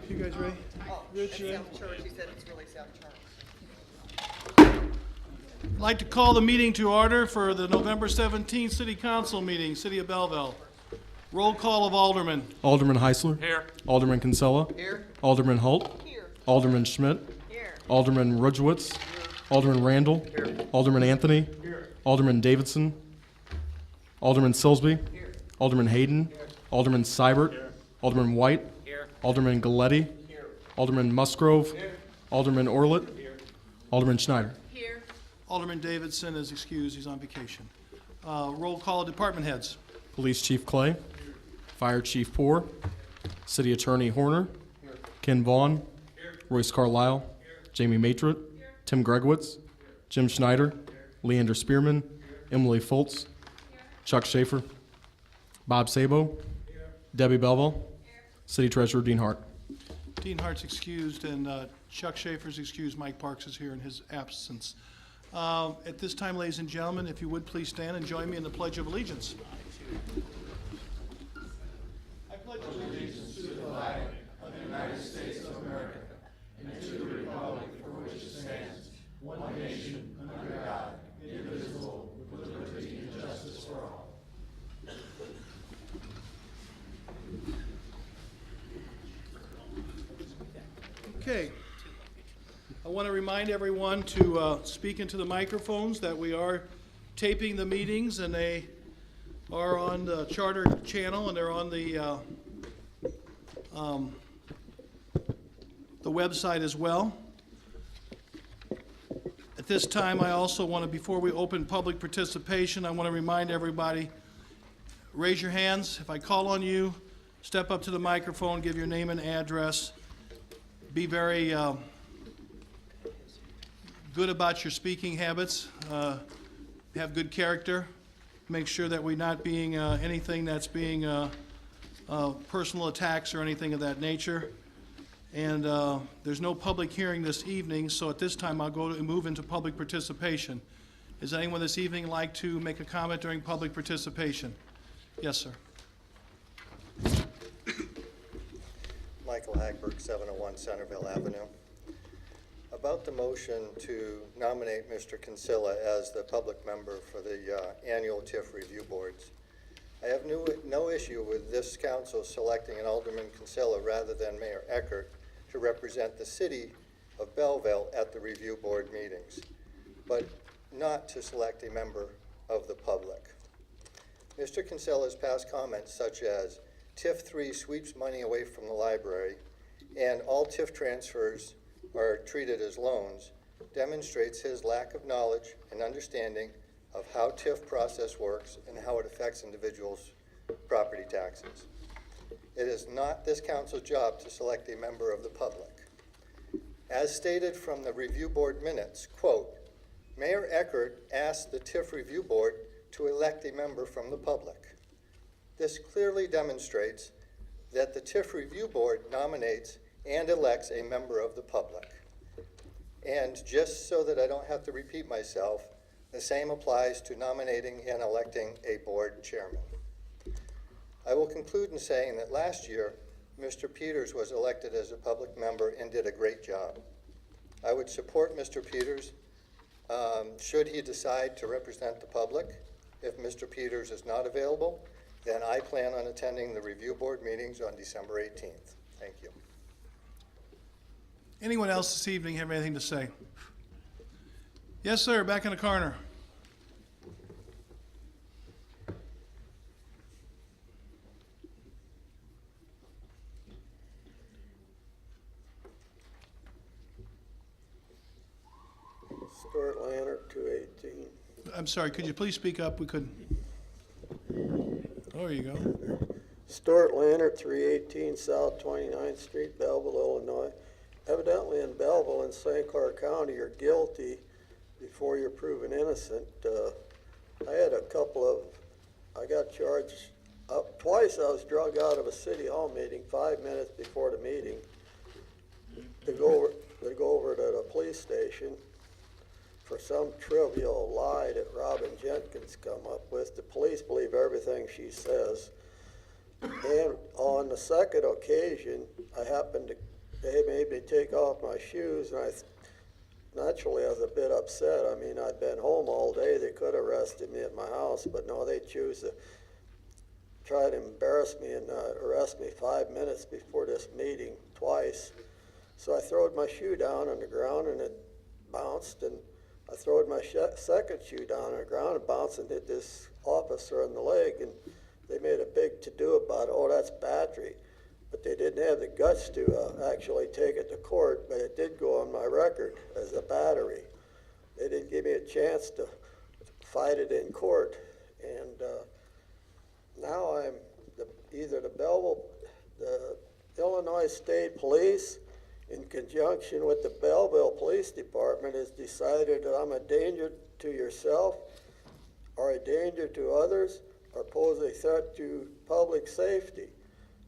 You guys ready? It's South Church. He said it's really South Church. I'd like to call the meeting to order for the November 17th City Council meeting, City of Belleville. Roll call of aldermen. Alderman Heisler. Here. Alderman Kinsella. Here. Alderman Holt. Here. Alderman Schmidt. Here. Alderman Rudgewitz. Alderman Randall. Here. Alderman Anthony. Here. Alderman Davidson. Alderman Silsby. Here. Alderman Hayden. Alderman Seibert. Here. Alderman White. Here. Alderman Galletti. Here. Alderman Musgrove. Here. Alderman Orlett. Here. Alderman Schneider. Here. Alderman Davidson is excused. He's on vacation. Roll call of department heads. Police Chief Clay. Fire Chief Poor. City Attorney Horner. Ken Vaughn. Royce Carlisle. Jamie Matrit. Tim Gregowitz. Jim Schneider. Leander Spearman. Emily Foltz. Chuck Schaefer. Bob Sabo. Debbie Belleville. City Treasurer Dean Hart. Dean Hart's excused, and Chuck Schaefer's excused. Mike Parks is here in his absence. At this time, ladies and gentlemen, if you would please stand and join me in the Pledge of Allegiance. I pledge allegiance to the flag of the United States of America and to the republic for which it stands, one nation, under God, indivisible, with liberty and justice for all. Okay. I want to remind everyone to speak into the microphones, that we are taping the meetings, and they are on the Charter channel, and they're on the website as well. At this time, I also want to, before we open public participation, I want to remind everybody, raise your hands. If I call on you, step up to the microphone, give your name and address. Be very good about your speaking habits. Have good character. Make sure that we're not being anything that's being personal attacks or anything of that nature. And there's no public hearing this evening, so at this time I'll go to move into public participation. Does anyone this evening like to make a comment during public participation? Yes, sir. Michael Hagberg, 701 Centerville Avenue. About the motion to nominate Mr. Kinsella as the public member for the annual TIF review boards. I have no issue with this council selecting an Alderman Kinsella rather than Mayor Eckert to represent the city of Belleville at the review board meetings, but not to select a member of the public. Mr. Kinsella's past comments, such as TIF 3 sweeps money away from the library and all TIF transfers are treated as loans, demonstrates his lack of knowledge and understanding of how TIF process works and how it affects individuals' property taxes. It is not this council's job to select a member of the public. As stated from the review board minutes, quote, Mayor Eckert asked the TIF review board to elect a member from the public. This clearly demonstrates that the TIF review board nominates and elects a member of the public. And just so that I don't have to repeat myself, the same applies to nominating and electing a board chairman. I will conclude in saying that last year, Mr. Peters was elected as a public member and did a great job. I would support Mr. Peters should he decide to represent the public. If Mr. Peters is not available, then I plan on attending the review board meetings on December 18th. Thank you. Anyone else this evening have anything to say? Yes, sir, back in the corner. Stuart Lannert, 218. I'm sorry, could you please speak up? We couldn't. Oh, there you go. Stuart Lannert, 318 South 29th Street, Belleville, Illinois. Evidently in Belleville and St. Clair County, you're guilty before you're proven innocent. I had I got charged twice. I was drug out of a city hall meeting 5 minutes before the meeting to go over to the police station for some trivial lie that Robin Jenkins come up with. The police believe everything she says. And on the second occasion, I happened to they made me take off my shoes, and naturally I was a bit upset. I mean, I'd been home all day. They could have arrested me at my house, but no, they choose to try to embarrass me and arrest me 5 minutes before this meeting twice. So I throwed my shoe down on the ground and it bounced, and I throwed my second shoe down on the ground and bounced and hit this officer on the leg, and they made a big to-do about it. Oh, that's battery. But they didn't have the guts to actually take it to court, but it did go on my record as a battery. They didn't give me a chance to fight it in court, and now I'm either the Belleville, the Illinois State Police, in conjunction with the Belleville Police Department, has decided that I'm a danger to yourself, or a danger to others, or pose a threat to public safety.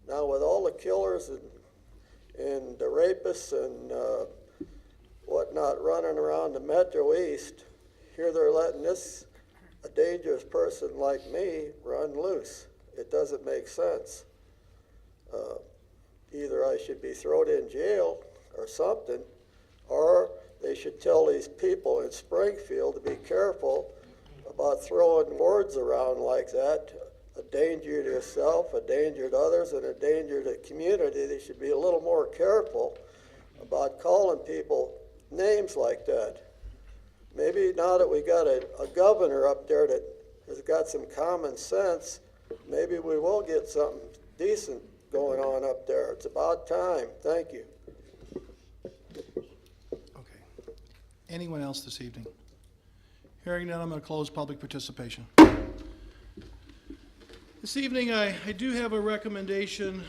Now, with all the killers and the rapists and whatnot running around the Metro East, here they're letting a dangerous person like me run loose. It doesn't make sense. Either I should be thrown in jail or something, or they should tell these people in Springfield to be careful about throwing words around like that. A danger to yourself, a danger to others, and a danger to the community. They should be a little more careful about calling people names like that. Maybe now that we got a governor up there that has got some common sense, maybe we will get something decent going on up there. It's about time. Thank you. Okay. Anyone else this evening? Hearing none, I'm going to close public participation. This evening, I do have a recommendation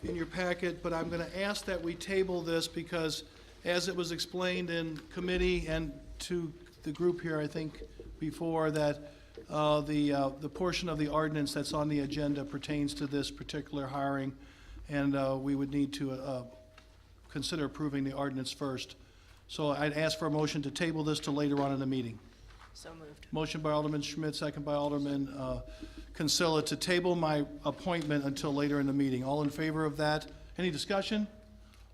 in your packet, but I'm going to ask that we table this because, as it was explained in committee and to the group here, I think, before, that the portion of the ordinance that's on the agenda pertains to this particular hiring, and we would need to consider approving the ordinance first. So I'd ask for a motion to table this to later on in the meeting. So moved. Motion by Alderman Schmidt, second by Alderman Kinsella, to table my appointment until later in the meeting. All in favor of that? Any discussion?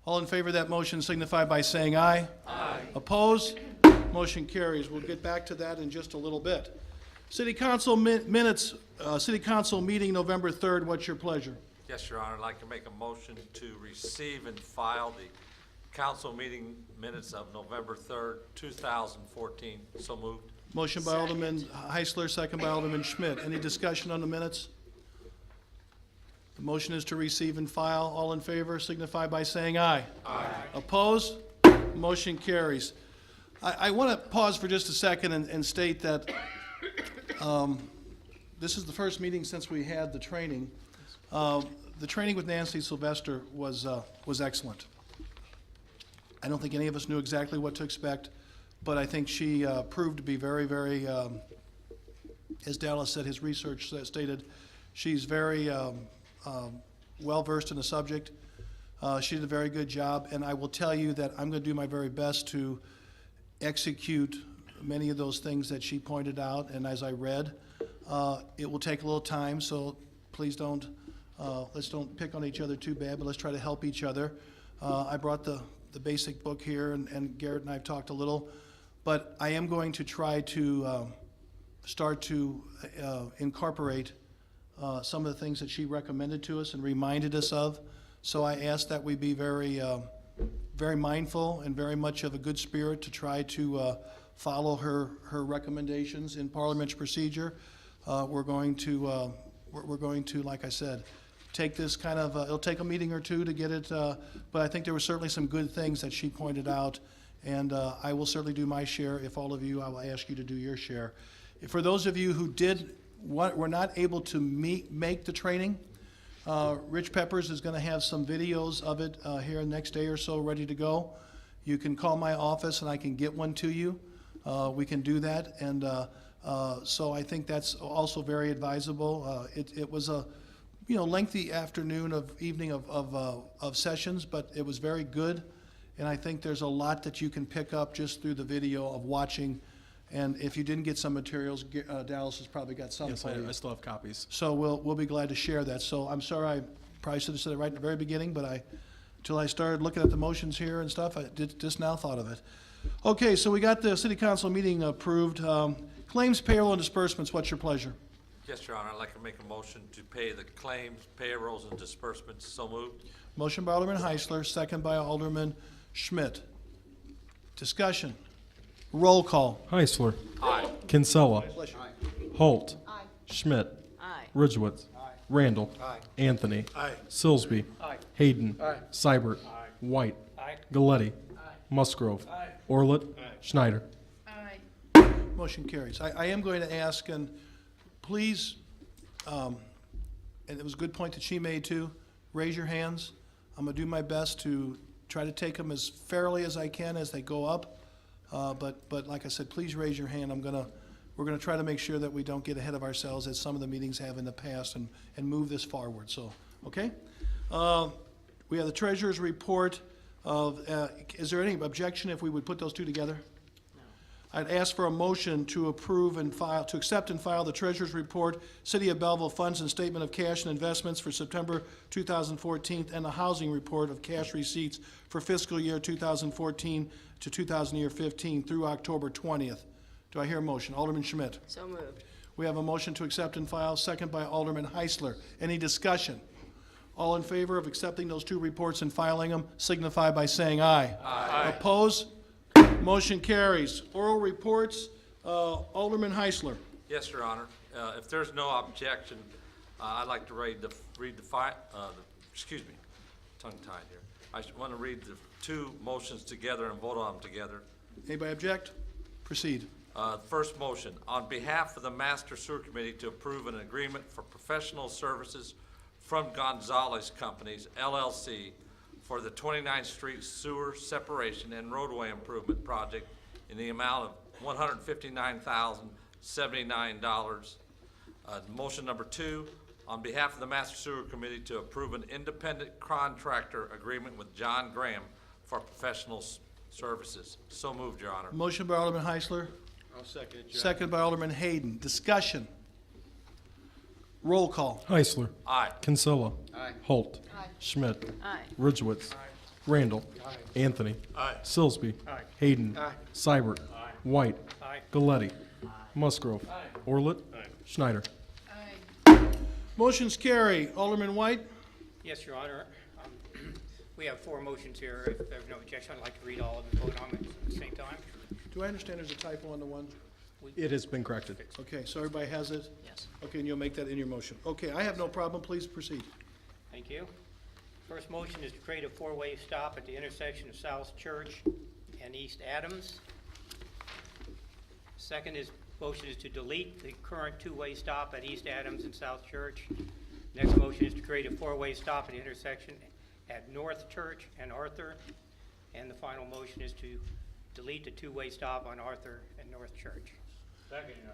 All in favor of that motion signify by saying aye. Aye. Opposed? Motion carries. We'll get back to that in just a little bit. City Council minutes, City Council meeting November 3rd. What's your pleasure? Yes, Your Honor, I'd like to make a motion to receive and file the council meeting minutes of November 3rd, 2014. So moved. Motion by Alderman Heisler, second by Alderman Schmidt. Any discussion on the minutes? The motion is to receive and file. All in favor signify by saying aye. Aye. Opposed? Motion carries. I want to pause for just a second and state that this is the first meeting since we had the training. The training with Nancy Sylvester was excellent. I don't think any of us knew exactly what to expect, but I think she proved to be very, very, as Dallas said, his research stated, she's very well-versed in the subject. She did a very good job, and I will tell you that I'm going to do my very best to execute many of those things that she pointed out, and as I read, it will take a little time, so please let's don't pick on each other too bad, but let's try to help each other. I brought the basic book here, and Garrett and I have talked a little, but I am going to try to start to incorporate some of the things that she recommended to us and reminded us of. So I ask that we be very, very mindful and very much of a good spirit to try to follow her recommendations in parliamentary procedure. We're going to, like I said, take this kind of, it'll take a meeting or two to get it, but I think there were certainly some good things that she pointed out, and I will certainly do my share. If all of you, I will ask you to do your share. For those of you who were not able to make the training, Rich Peppers is going to have some videos of it here the next day or so ready to go. You can call my office and I can get one to you. We can do that, and so I think that's also very advisable. It was a lengthy evening of sessions, but it was very good, and I think there's a lot that you can pick up just through the video of watching. And if you didn't get some materials, Dallas has probably got some. Yes, for you. I still have copies. So we'll be glad to share that. So I'm sorry, I probably should have said it right in the very beginning, but till I started looking at the motions here and stuff. I just now thought of it. Okay, so we got the city council meeting approved. Claims, payroll, and disbursements, what's your pleasure? Yes, Your Honor, I'd like to make a motion to pay the claims, payrolls, and disbursements. So moved. Motion by Alderman Heisler, second by Alderman Schmidt. Discussion. Roll call. Heisler. Aye. Kinsella. Bless you. Holt. Schmidt. Aye. Ridgewitz. Randall. Anthony. Silsby. Hayden. Seibert. White. Galletti. Musgrove. Orlett. Schneider. Motion carries. I am going to ask, and please, and it was a good point that she made too, raise your hands. I'm gonna do my best to try to take them as fairly as I can as they go up. But like I said, please raise your hand. We're gonna try to make sure that we don't get ahead of ourselves as some of the meetings have in the past and move this forward, so, okay? We have the treasurer's report of, is there any objection if we would put those two together? I'd ask for a motion to approve and file, to accept and file the treasurer's report, City of Belleville funds and statement of cash and investments for September 2014, and the housing report of cash receipts for fiscal year 2014 to 2015 through October 20th. Do I hear a motion? Alderman Schmidt. So moved. We have a motion to accept and file, second by Alderman Heisler. Any discussion? All in favor of accepting those two reports and filing them, signify by saying aye. Aye. Oppose? Motion carries. Oral reports, Alderman Heisler. Yes, Your Honor. If there's no objection, I'd like to excuse me, tongue-tied here. I want to read the two motions together and vote on them together. Anybody object? Proceed. First motion, on behalf of the Master Sewer Committee to approve an agreement for professional services from Gonzalez Companies, LLC, for the 29th Street Sewer Separation and Roadway Improvement Project in the amount of $159,079. Motion number two, on behalf of the Master Sewer Committee to approve an independent contractor agreement with John Graham for professional services. So moved, Your Honor. Motion by Alderman Heisler. I'll second it, Your Second by Alderman Hayden. Discussion. Roll call. Heisler. Aye. Kinsella. Holt. Schmidt. Aye. Ridgewitz. Randall. Anthony. Silsby. Hayden. Seibert. White. Galletti. Musgrove. Orlett. Schneider. Motion's carry. Alderman White. Yes, Your Honor. We have four motions here. If there's no objection, I'd like to read all of them and vote on them at the same time. Do I understand there's a typo on the one? It has been corrected. Okay, so everybody has it? Yes. Okay, and you'll make that in your motion. Okay, I have no problem. Please proceed. Thank you. First motion is to create a four-way stop at the intersection of South Church and East Adams. Second motion is to delete the current two-way stop at East Adams and South Church. Next motion is to create a four-way stop at the intersection at North Church and Arthur. And the final motion is to delete the two-way stop on Arthur and North Church. Second, Your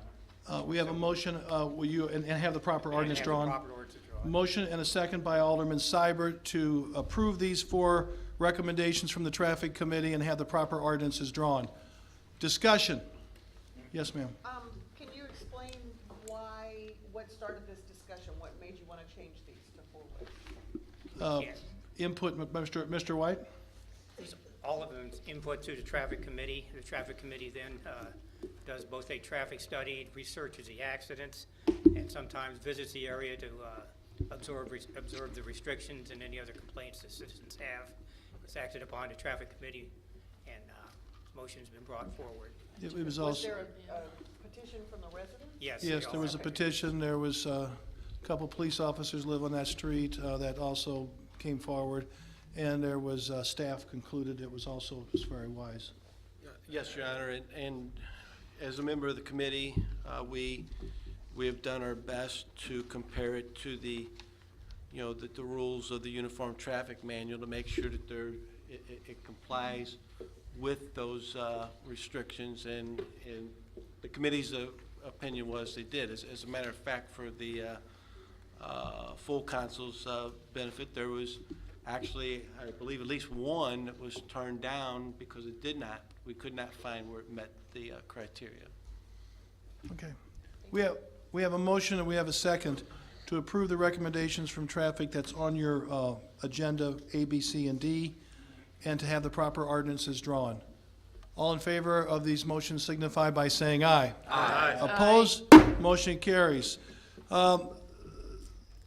Honor. We have a motion, will you, and have the proper ordinance And have the drawn? proper ordinance drawn. Motion and a second by Alderman Seibert to approve these four recommendations from the Traffic Committee and have the proper ordinances drawn. Discussion. Yes, ma'am. Can you explain what started this discussion? What made you want to change these to four-way? Yes. Input, Mr. White? All of them input to the traffic committee. The traffic committee then does both a traffic study, researches the accidents, and sometimes visits the area to observe the restrictions and any other complaints the citizens have. It's acted upon the traffic committee, and motion's been brought forward. It was Was also, there a petition from the residents? Yes. yes, there was a petition. There was a couple police officers live on that street that also came forward. And there was, staff concluded it was also very wise. Yes, Your Honor, and as a member of the committee, we have done our best to compare it to the rules of the Uniform Traffic Manual to make sure that it complies with those restrictions, and the committee's opinion was they did. As a matter of fact, for the full council's benefit, there was actually, I believe, at least one that was turned down because we could not find where it met the criteria. Okay. We have a motion and we have a second. to approve the recommendations from traffic that's on your agenda, A, B, C, and D, and to have the proper ordinances drawn. All in favor of these motions signify by saying aye. Aye. Opposed? Motion carries.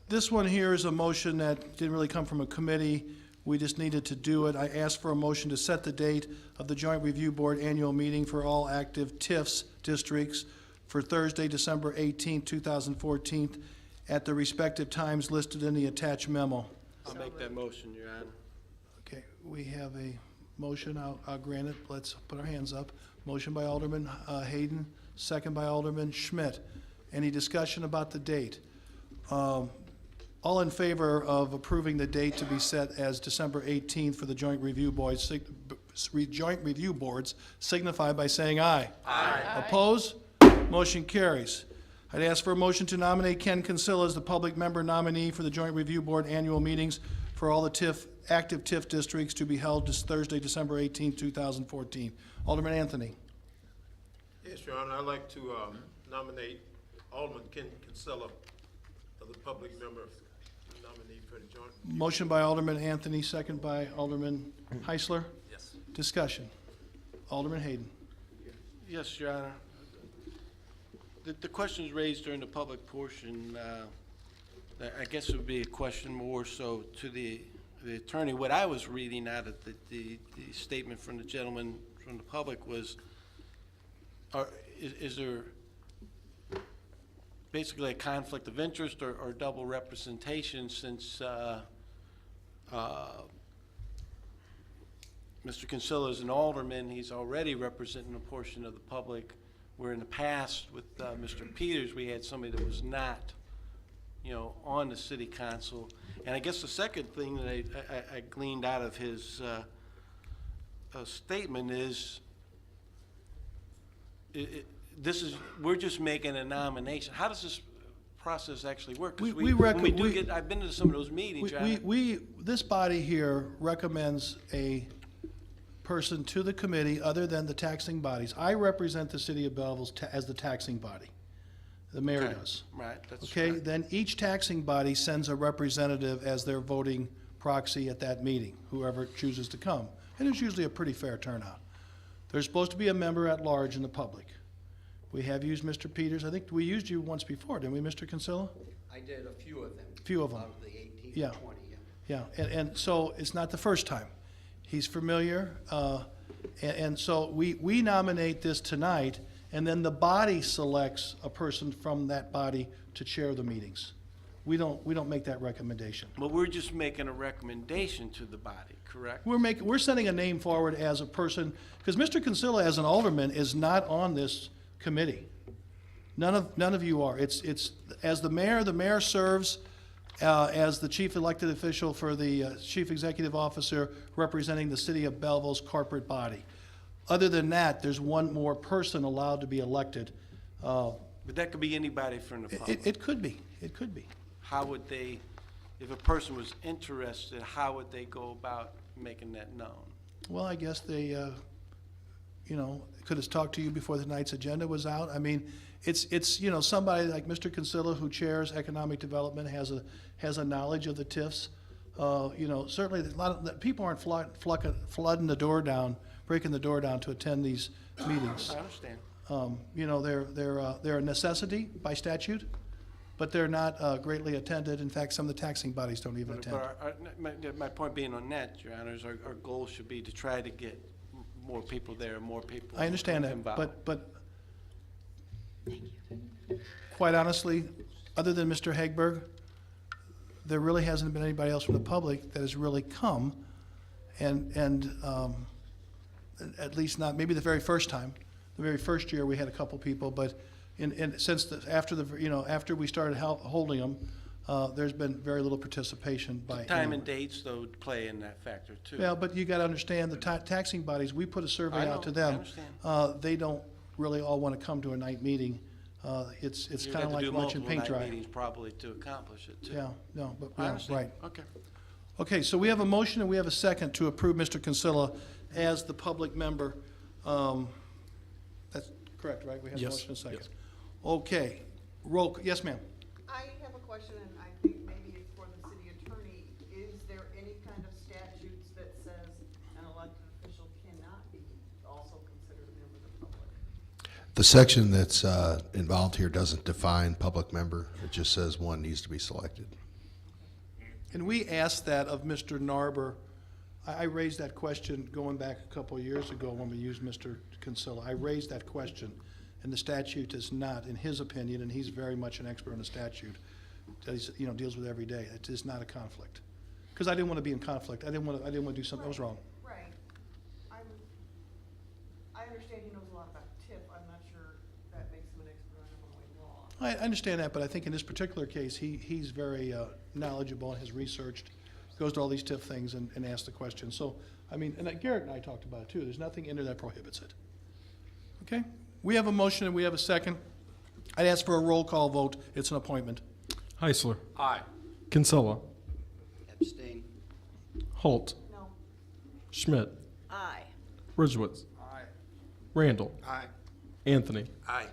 This one here is a motion that didn't really come from a committee. We just needed to do it. I asked for a motion to set the date of the Joint Review Board annual meeting for all active TIFs districts for Thursday, December 18, 2014, at the respective times listed in the attached memo. I'll make that motion, Your Honor. Okay, we have a motion. I'll grant it. Let's put our hands up. Motion by Alderman Hayden, second by Alderman Schmidt. Any discussion about the date? All in favor of approving the date to be set as December 18th for the Joint Review Boards, signify by saying aye. Aye. Oppose? Motion carries. I'd ask for a motion to nominate Ken Kinsella as the public member nominee for the Joint Review Board annual meetings for all the active TIF districts to be held this Thursday, December 18th, 2014. Alderman Anthony. Yes, Your Honor, I'd like to nominate Alderman Ken Kinsella as the public member nominee for the joint. Motion by Alderman Anthony, second by Alderman Heisler. Yes. Discussion. Alderman Hayden. Yes, Your Honor. The questions raised during the public portion, I guess it would be a question more so to the attorney. What I was reading out of the statement from the gentleman from the public was, is there basically a conflict of interest or double representation since Mr. Kinsella is an alderman, he's already representing a portion of the public, where in the past with Mr. Peters, we had somebody that was not, on the city council. And I guess the second thing that I gleaned out of his statement is, we're just making a nomination. How does this process actually work? 'Cause I've been to some of those meetings, John. This body here recommends a person to the committee other than the taxing bodies. I represent the city of Belleville as the taxing body. The mayor Okay. does. Right, that's Okay, right. then each taxing body sends a representative as their voting proxy at that meeting, whoever chooses to come. And it's usually a pretty fair turnout. There's supposed to be a member at large in the public. We have used Mr. Peters. I think we used you once before, didn't we, Mr. Kinsella? I did a few of them. Few of them. Out of the 18 Yeah. or 20, yeah. Yeah, and so it's not the first time. He's familiar, and so we nominate this tonight, and then the body selects a person from that body to chair the meetings. We don't make that recommendation. But we're just making a recommendation to the body, correct? We're sending a name forward as a person, because Mr. Kinsella as an alderman is not on this committee. None of you are. It's as the mayor serves as the chief elected official for the chief executive officer representing the city of Belleville's corporate body. Other than that, there's one more person allowed to be elected. But that could be anybody from the public. It could be. It could be. How would they, if a person was interested, how would they go about making that known? Well, I guess they, could have talked to you before tonight's agenda was out. I mean, it's somebody like Mr. Kinsella who chairs economic development has a knowledge of the TIFs. Certainly a lot of people aren't flooding the door down, breaking the door down to attend these meetings. I understand. They're a necessity by statute, but they're not greatly attended. In fact, some of the taxing bodies don't even attend. But my point being on that, Your Honors, our goal should be to try to get more people there, more people I understand that, involved. but quite honestly, other than Mr. Hagberg, there really hasn't been anybody else from the public that has really come, and at least not, maybe the very first time, the very first year we had a couple people, but after we started holding them, there's been very little participation by Time anyone. and dates, though, play in that factor, too. Yeah, but you gotta understand, the taxing bodies, we put a survey I out to know, them. I understand. They don't really all wanna come to a night meeting. It's You'd kinda have to like do watching paint multiple night dry. meetings probably to accomplish it, too. Yeah, no, but, I yeah, understand. right. Okay. Okay, so we have a motion and we have a second to approve Mr. Kinsella as the public member. That's correct, right? We have a Yes, motion and a second. yes. Okay, yes, ma'am. I have a question, and I think maybe it's for the city attorney. Is there any kind of statutes that says an elected official cannot be also considered a member of the public? The section that's involved here doesn't define public member. It just says one needs to be selected. And we asked that of Mr. Narber. I raised that question going back a couple of years ago when we used Mr. Kinsella. I raised that question, and the statute does not, in his opinion, and he's very much an expert on the statute, that he's, deals with every day. It is not a conflict. Because I didn't want to be in conflict. I didn't want to do something that was wrong. Right. I understand he knows a lot about TIF. I'm not sure that makes him an expert on Illinois law. I understand that, but I think in this particular case, he's very knowledgeable and has researched, goes to all these TIF things and asks the question. So, and Garrett and I talked about it too. There's nothing in there that prohibits it. Okay? We have a motion and we have a second. I'd ask for a roll call vote. It's an appointment. Heisler. Aye. Kinsella. Abstain. Holt. No. Schmidt. Aye. Ridgewitz. Aye. Randall. Aye. Anthony. Aye.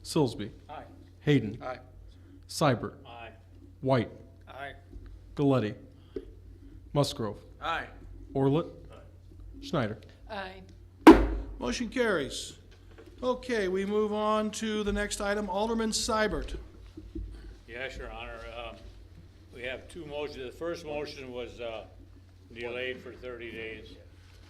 Silsby. Aye. Hayden. Aye. Seibert. Aye. White. Aye. Galletti. Musgrove. Aye. Orlett. Schneider. Aye. Motion carries. Okay, we move on to the next item. Alderman Seibert. Yes, Your Honor. We have two motions. The first motion was delayed for 30 days.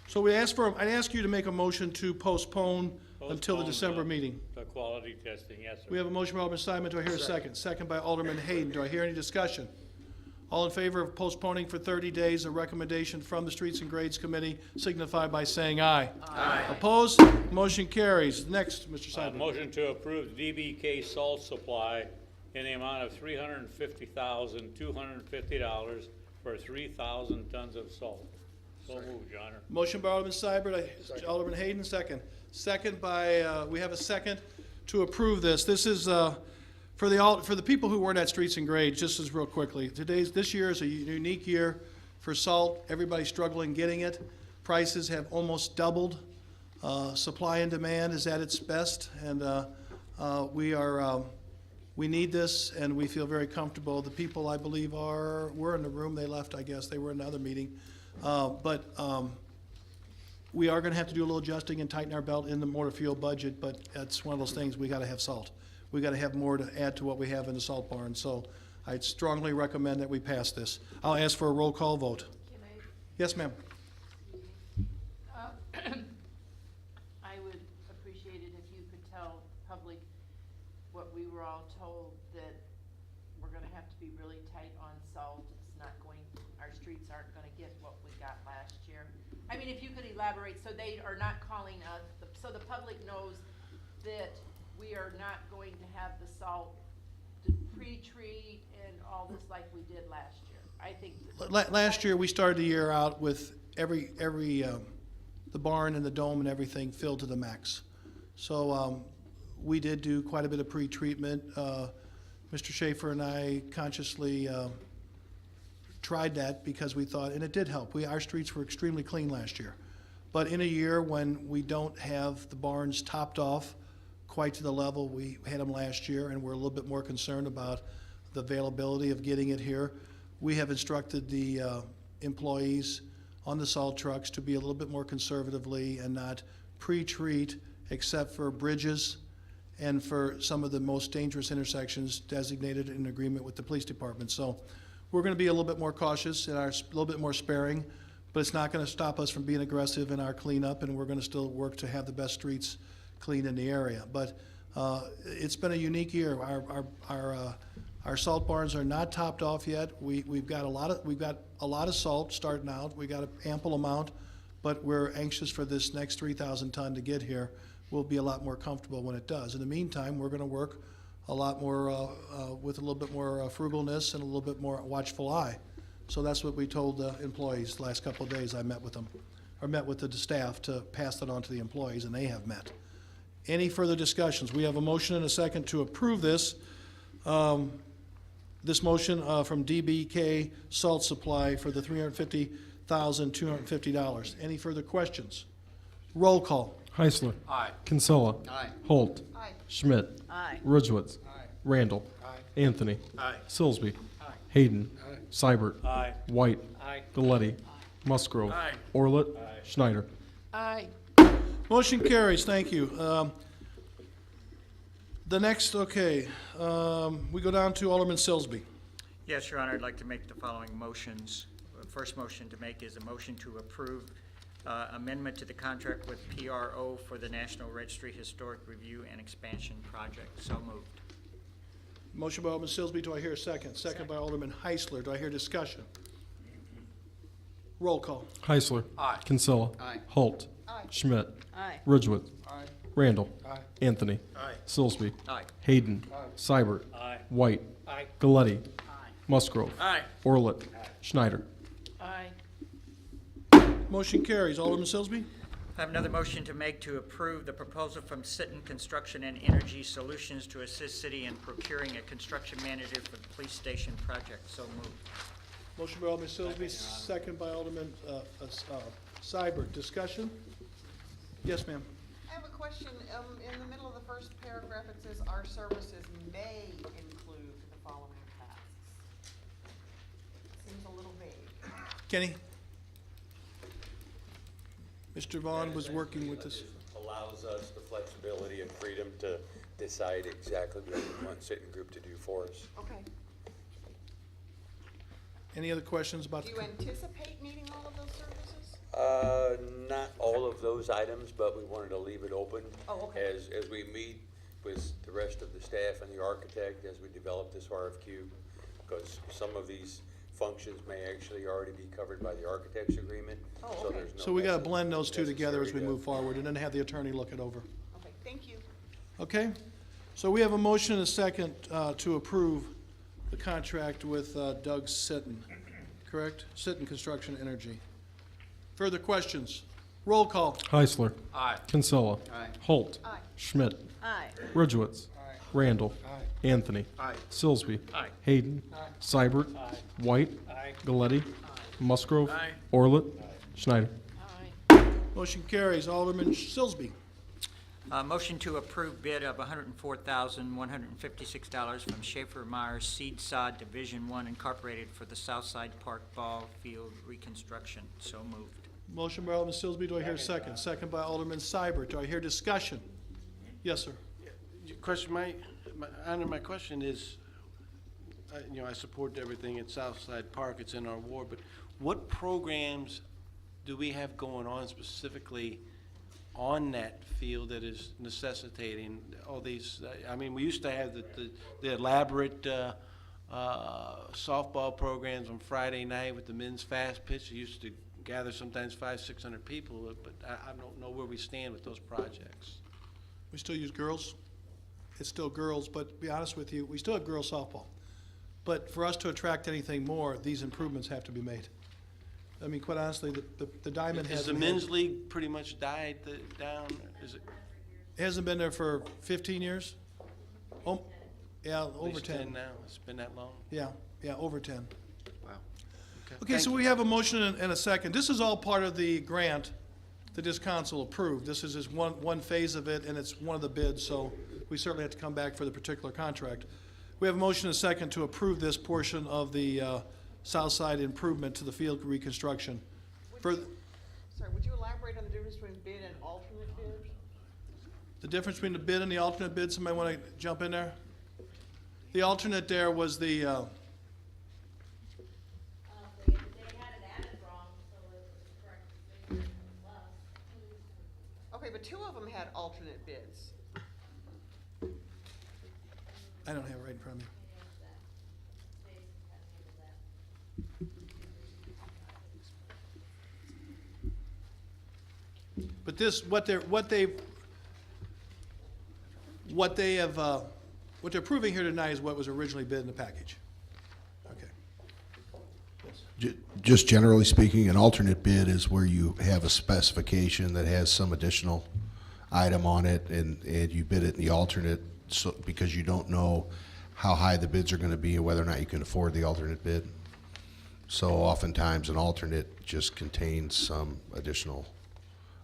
So I'd ask you to make a motion to postpone until the Postpone, December meeting. The quality testing, yes, sir. We have a motion by Alderman Simon. Do I hear a second? Second by Alderman Hayden. Do I hear any discussion? All in favor of postponing for 30 days a recommendation from the Streets and Grades Committee signify by saying aye. Aye. Opposed? Motion carries. Next, Mr. Simon. Motion to approve DBK salt supply in the amount of $350,250 for 3,000 tons of salt. So moved, Your Honor. Motion by Alderman Seibert, Alderman Hayden, second. Second by, we have a second to approve this. This is for the people who weren't at Streets and Grades, just as real quickly. This year is a unique year for salt. Everybody's struggling getting it. Prices have almost doubled. Supply and demand is at its best, and we need this, and we feel very comfortable. The people, I believe, were in the room. They left, I guess. They were in another meeting. But we are gonna have to do a little adjusting and tighten our belt in the motor fuel budget, but that's one of those things, we gotta have salt. We gotta have more to add to what we have in the salt barn, so I'd strongly recommend that we pass this. I'll ask for a roll call vote. Yes, ma'am. I would appreciate it if you could tell public what we were all told, that we're gonna have to be really tight on salt. It's not going, our streets aren't gonna get what we got last year. I mean, if you could elaborate, so they are not calling us, so the public knows that we are not going to have the salt to pre-treat and all this like we did last year. I think. Last year, we started the year out with every the barn and the dome and everything filled to the max. So we did do quite a bit of pre-treatment. Mr. Schaefer and I consciously tried that because we thought, and it did help. Our streets were extremely clean last year. But in a year when we don't have the barns topped off quite to the level we had them last year, and we're a little bit more concerned about the availability of getting it here, we have instructed the employees on the salt trucks to be a little bit more conservatively and not pre-treat except for bridges and for some of the most dangerous intersections designated in agreement with the police department. So we're going to be a little bit more cautious and a little bit more sparing, but it's not going to stop us from being aggressive in our cleanup, and we're going to still work to have the best streets clean in the area. But it's been a unique year. Our salt barns are not topped off yet. We've got a lot of salt starting out. We got an ample amount, but we're anxious for this next 3,000 ton to get here. We'll be a lot more comfortable when it does. In the meantime, we're going to work a lot more with a little bit more frugalness and a little bit more watchful eye. So that's what we told the employees the last couple of days I met with them, or met with the staff to pass that on to the employees, and they have met. Any further discussions? We have a motion and a second to approve this. This motion from DBK Salt Supply for the $350,250. Any further questions? Roll call. Heisler. Aye. Kinsella. Aye. Holt. Aye. Schmidt. Aye. Ridgewitz. Aye. Randall. Aye. Anthony. Aye. Silsby. Hayden. Seibert. Aye. White. Aye. Galletti. Musgrove. Orlett. Schneider. Aye. Motion carries, thank you. The next, okay, we go down to Alderman Silsby. Yes, Your Honor, I'd like to make the following motions. The first motion to make is a motion to approve amendment to the contract with PRO for the National Registry Historic Review and Expansion Project. So moved. Motion by Alderman Silsby, do I hear a second? Second by Alderman Heisler, do I hear discussion? Roll call. Heisler. Aye. Kinsella. Aye. Holt. Aye. Schmidt. Aye. Ridgewood. Randall. Anthony. Aye. Silsby. Aye. Hayden. Seibert. Aye. White. Aye. Galletti. Musgrove. Orlett. Schneider. Aye. Motion carries. Alderman Silsby? I have another motion to make to approve the proposal from Sitten Construction and Energy Solutions to assist city in procuring a construction manager for the police station project. So moved. Motion by Alderman Silsby, second by Alderman Seibert. Discussion? Yes, ma'am. I have a question. In the middle of the first paragraph, it says our services may include the following tasks. Seems a little vague. Kenny? Mr. Vaughn was working with this. Allows us the flexibility and freedom to decide exactly what we want Sitten Group to do for us. Okay. Any other questions about Do the? you anticipate needing all of those services? Not all of those items, but we wanted to leave it open. Oh, okay. As we meet with the rest of the staff and the architect as we develop this RFQ, because some of these functions may actually already be covered by the architect's agreement. Oh, So okay. there's no So we gotta blend those two together as we necessary move forward, and then have the attorney look it over. Okay, thank you. Okay? So we have a motion and a second to approve the contract with Doug Sitten, correct? Sitten Construction Energy. Further questions? Roll call. Heisler. Aye. Kinsella. Aye. Holt. Aye. Schmidt. Aye. Ridgewitz. Randall. Anthony. Aye. Silsby. Aye. Hayden. Seibert. White. Aye. Galletti. Musgrove. Orlett. Schneider. Aye. Motion carries. Alderman Silsby. Motion to approve bid of $104,156 from Schaefer Myers Seed Sod Division One Incorporated for the Southside Park Ball Field reconstruction. So moved. Motion by Alderman Silsby. Do I hear a second? Second by Alderman Seibert. Do I hear discussion? Yes, sir. Question, my question is, I support everything at Southside Park, it's in our ward, but what programs do we have going on specifically on that field that is necessitating all these, I mean, we used to have the elaborate softball programs on Friday night with the men's fast pitch. It used to gather sometimes 500-600 people, but I don't know where we stand with those projects. We still use girls. It's still girls, but to be honest with you, we still have girls softball. But for us to attract anything more, these improvements have to be made. I mean, quite honestly, the diamond Has hasn't. the men's league pretty much died down? Is it? It hasn't been there for 15 years? Oh, yeah, At over least 10. now? It's been that long? Yeah, over 10. Wow. Okay, so we have a motion and a second. This is all part of the grant that this council approved. This is just one phase of it, and it's one of the bids, so we certainly have to come back for the particular contract. We have a motion and a second to approve this portion of the south side improvement to the field reconstruction. Would you elaborate on the difference between bid and alternate bids? The difference between the bid and the alternate bid, somebody want to jump in there? The alternate there was the, They had it added wrong, so it was correct, they were less. Okay, but two of them had alternate bids. I don't have it right in front of me. But this, what they're approving here tonight is what was originally bid in the package. Okay. Just generally speaking, an alternate bid is where you have a specification that has some additional item on it, and you bid it in the alternate, so, because you don't know how high the bids are gonna be and whether or not you can afford the alternate bid. So oftentimes, an alternate just contains some additional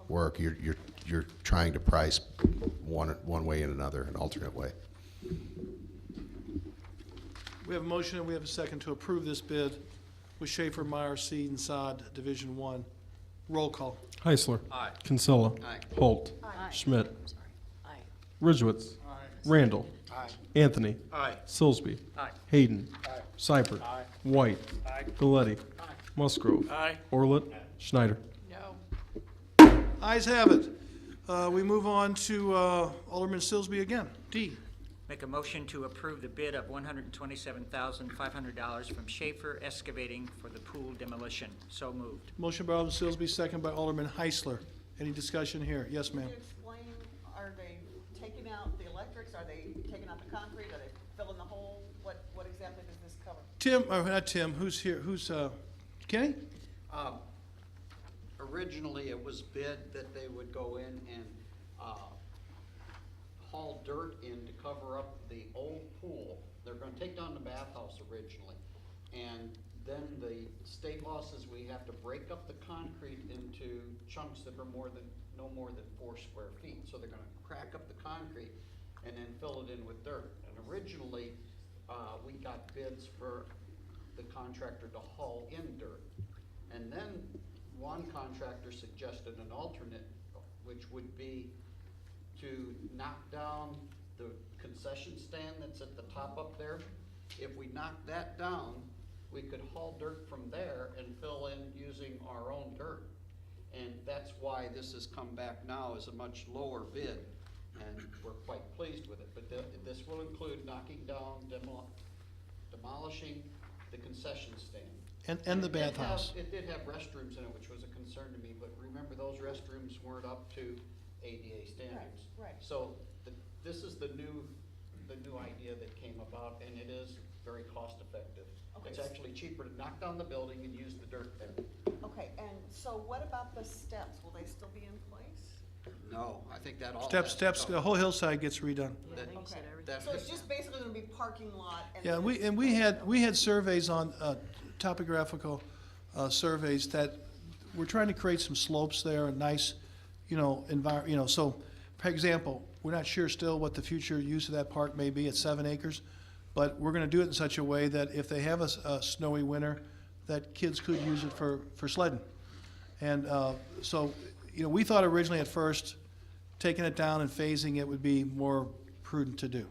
work. You're trying to price one way and another, an alternate way. We have a motion and we have a second to approve this bid with Schaefer, Meyer, Seed, and Sod, Division 1. Roll call. Heisler. Aye. Kinsella. Holt. Schmidt. Ridgewitz. Randall. Anthony. Aye. Silsby. Aye. Hayden. Seibert. White. Galletti. Musgrove. Aye. Orlett. Schneider. No. Ayes have it. We move on to Alderman Silsby again. D. Make a motion to approve the bid of $127,500 from Schaefer Excavating for the pool demolition. So moved. Motion by Alderman Silsby, second by Alderman Heisler. Any discussion here? Yes, ma'am. Can you explain, are they taking out the electrics, are they taking out the concrete, are they filling the hole? What exactly does this cover? Tim, or not Tim, who's here? Kenny? Originally, it was bid that they would go in and haul dirt in to cover up the old pool. They're gonna take down the bathhouse originally. And then the state law says we have to break up the concrete into chunks that are no more than 4 square feet. So they're gonna crack up the concrete and then fill it in with dirt. And originally, we got bids for the contractor to haul in dirt. And then one contractor suggested an alternate, which would be to knock down the concession stand that's at the top up there. If we knock that down, we could haul dirt from there and fill in using our own dirt. And that's why this has come back now as a much lower bid, and we're quite pleased with it. But this will include knocking down, demolishing the concession stand. And the It did have- bathhouse. It did have restrooms in it, which was a concern to me, but remember, those restrooms weren't up to ADA standards. Right. So this is the new idea that came about, and it is very cost effective. Okay. It's actually cheaper to knock down the building and use the dirt there. Okay, and so what about the steps? Will they still be in place? No, I think that all. Steps, the whole hillside gets redone. That- So it's just basically gonna be parking lot and. Yeah, then we had surveys on, topographical surveys that we're trying to create some slopes there, a nice, so, for example, we're not sure still what the future use of that park may be at 7 acres, but we're gonna do it in such a way that if they have a snowy winter, that kids could use it for sledding. And, so, we thought originally at first, taking it down and phasing it would be more prudent to do.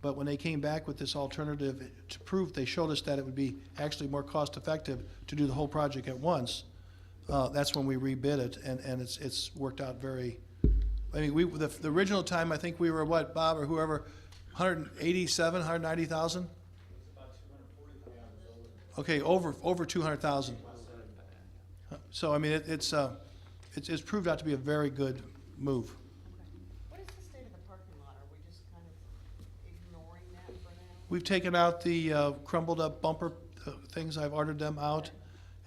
But when they came back with this alternative to prove, they showed us that it would be actually more cost-effective to do the whole project at once. That's when we rebid it, and it's worked out very, the original time, I think we were what, Bob, or whoever, 187, 190,000? Okay, over 200,000. So, it's proved out to be a very good move. What is the state of the parking lot? Are we just kind of ignoring that for now? We've taken out the crumbled up bumper things, I've ordered them out,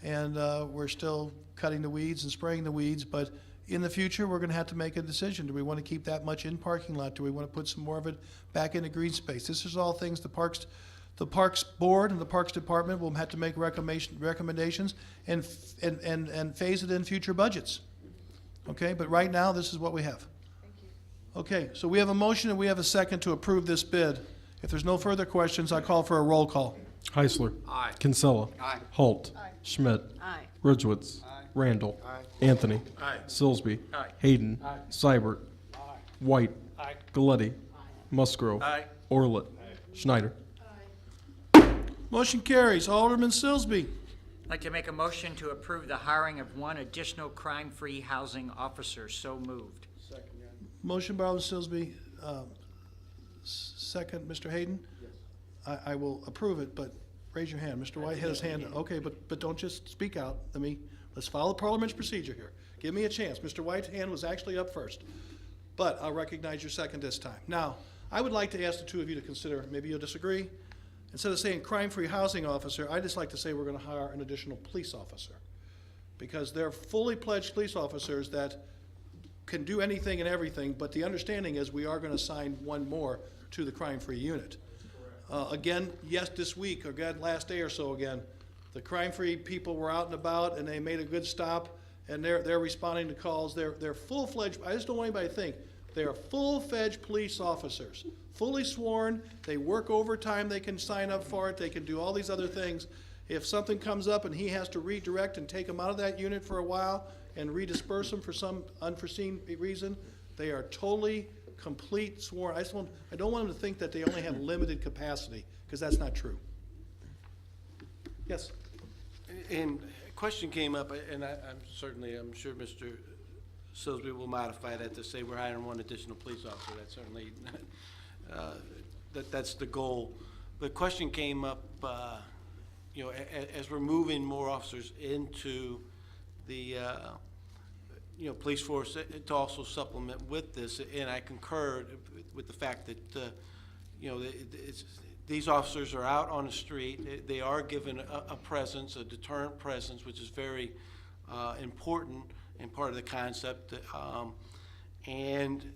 and we're still cutting the weeds and spraying the weeds, but in the future, we're gonna have to make a decision. Do we wanna keep that much in parking lot? Do we wanna put some more of it back into green space? This is all things the Parks Board and the Parks Department will have to make recommendations and phase it in future budgets. Okay, but right now, this is what we have. Thank you. Okay, so we have a motion and we have a second to approve this bid. If there's no further questions, I call for a roll call. Heisler. Aye. Kinsella. Aye. Holt. Aye. Schmidt. Aye. Ridgewitz. Randall. Anthony. Aye. Silsby. Aye. Hayden. Seibert. White. Aye. Galletti. Musgrove. Aye. Orlett. Schneider. Motion carries. Alderman Silsby. I'd like to make a motion to approve the hiring of one additional crime-free housing officer. So moved. Motion by Alderman Silsby. Second, Mr. Hayden? I will approve it, but raise your hand. Mr. White had his hand. Okay, but don't just speak out. Let's follow Parliament's procedure here. Give me a chance. Mr. White's hand was actually up first, but I'll recognize your second this time. Now, I would like to ask the two of you to consider, maybe you'll disagree. Instead of saying crime-free housing officer, I'd just like to say we're gonna hire an additional police officer. Because they're fully pledged police officers that can do anything and everything, but the understanding is we are gonna assign one more to the crime-free unit. Again, yes, this week, or again, last day or so again, the crime-free people were out and about and they made a good stop and they're responding to calls. They're full-fledged. I just don't want anybody to think They are full-fledged police officers, fully sworn. They work overtime. They can sign up for it. They can do all these other things. If something comes up and he has to redirect and take them out of that unit for a while and redisperse them for some unforeseen reason, they are totally complete sworn. I don't want them to think that they only have limited capacity, because that's not true. Yes? And a question came up, and I'm sure Mr. Silsby will modify that to say we're hiring one additional police officer. That's certainly, that's the goal. The question came up, you know, as we're moving more officers into the, you know, police force to also supplement with this, and I concur with the fact that, you know, these officers are out on the street. They are given a presence, a deterrent presence, which is very important and part of the concept. And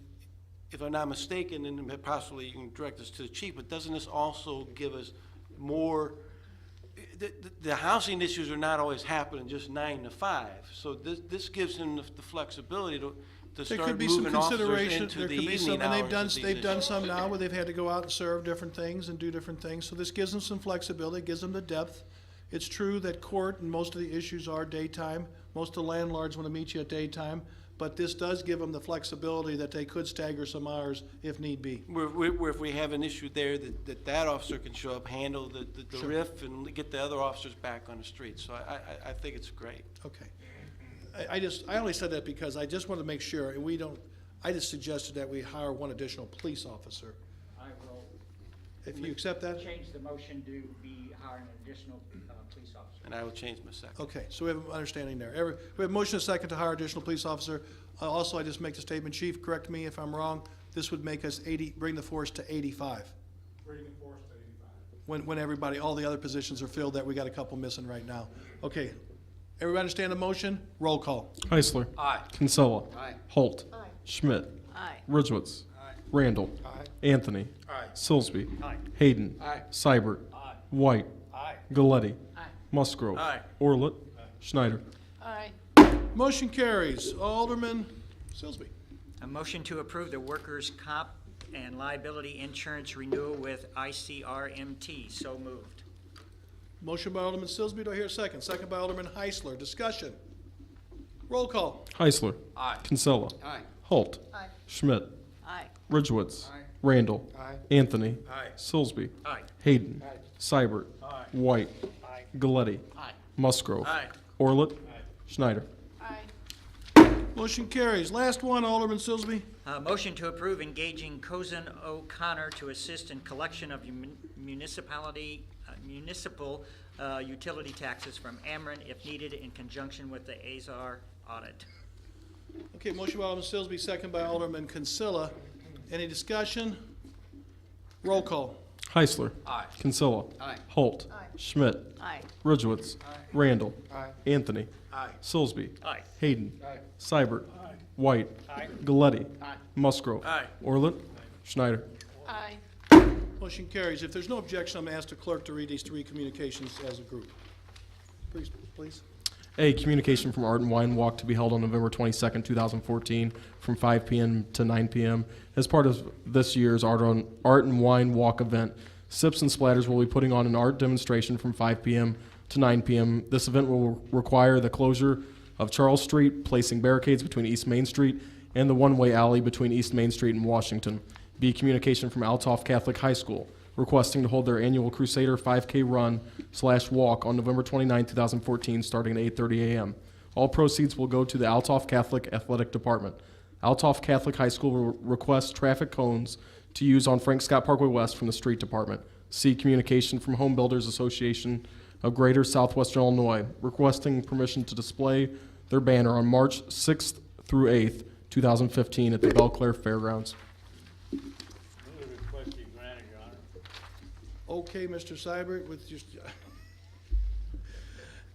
if I'm not mistaken, and possibly you can direct us to the chief, but doesn't this also give us more? The housing issues are not always happening just 9 to 5. So this gives him the flexibility to There start could be some moving officers consideration, into there the could be evening some, and hours of they've these done issues. some now where they've had to go out and serve different things and do different things. So this gives them some flexibility, gives them the depth. It's true that court and most of the issues are daytime. Most of the landlords want to meet you at daytime, but this does give them the flexibility that they could stagger some hours if need be. Where if we have an issue there, that officer can show up, handle the Sure. riff, and get the other officers back on the street. So I think it's great. Okay. I only said that because I just want to make sure, and I just suggested that we hire one additional police officer. I will If you accept that? change the motion to be hiring an additional police officer. And I will change my second. Okay, so we have an understanding there. We have motion and second to hire additional police officer. Also, I just make the statement, Chief, correct me if I'm wrong, this would make us bring the force to 85. Bring the force to 85. When everybody, all the other positions are filled, that we got a couple missing right now. Okay, everybody understand the motion? Roll call. Heisler. Aye. Kinsella. Aye. Holt. Aye. Schmidt. Aye. Ridgewitz. Randall. Anthony. Silsby. Hayden. Seibert. White. Galletti. Musgrove. Orlett. Schneider. Aye. Motion carries. Alderman Silsby. A motion to approve the workers' comp and liability insurance renewal with ICRMT. So moved. Motion by Alderman Silsby, do I hear a second? Second by Alderman Heisler. Discussion. Roll call. Heisler. Aye. Kinsella. Aye. Holt. Aye. Schmidt. Aye. Ridgewitz. Randall. Anthony. Silsby. Hayden. Seibert. White. Galletti. Musgrove. Orlett. Schneider. Aye. Motion carries. Last one, Alderman Silsby. Motion to approve engaging Cozen O'Connor to assist in collection of municipal utility taxes from Ameren if needed in conjunction with the Azar audit. Okay, motion by Alderman Silsby, second by Alderman Kinsella. Any discussion? Roll call. Heisler. Aye. Kinsella. Aye. Holt. Schmidt. Aye. Ridgewitz. Randall. Anthony. Silsby. Aye. Hayden. Seibert. White. Galletti. Musgrove. Orlett. Schneider. Aye. Motion carries. If there's no objection, I'm going to ask the clerk to read these three communications as a group. Please. A communication from Art and Wine Walk to be held on November 22nd, 2014, from 5 p.m. to 9 p.m. As part of this year's Art and Wine Walk event, Sips and Splatters will be putting on an art demonstration from 5 p.m. to 9 p.m. This event will require the closure of Charles Street, placing barricades between East Main Street and the one-way alley between East Main Street and Washington. B communication from Altoff Catholic High School, requesting to hold their annual Crusader 5K run/walk on November 29, 2014, starting at 8:30 a.m. All proceeds will go to the Altoff Catholic Athletic Department. Altoff Catholic High School will request traffic cones to use on Frank Scott Parkway West from the Street Department. C communication from Home Builders Association of Greater Southwestern Illinois, requesting permission to display their banner on March 6th through 8th, 2015 at the Belle Claire Fairgrounds. Move the request be granted, Your Honor. Okay, Mr. Seibert, with just,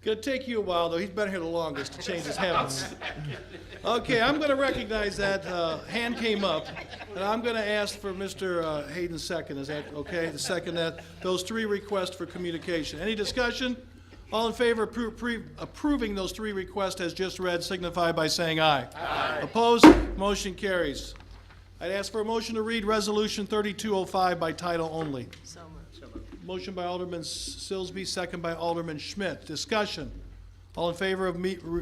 gonna take you a while, though. He's been here the longest to change his habits. Okay, I'm gonna recognize that hand came up, and I'm gonna ask for Mr. Hayden's second. Is that okay? The second that, those three requests for communication. Any discussion? All in favor of approving those three requests as just read signify by saying aye. Aye. Opposed? Motion carries. I'd ask for a motion to read Resolution 3205 by title only. So moved. Motion by Alderman Silsby, second by Alderman Schmidt. Discussion. All in favor of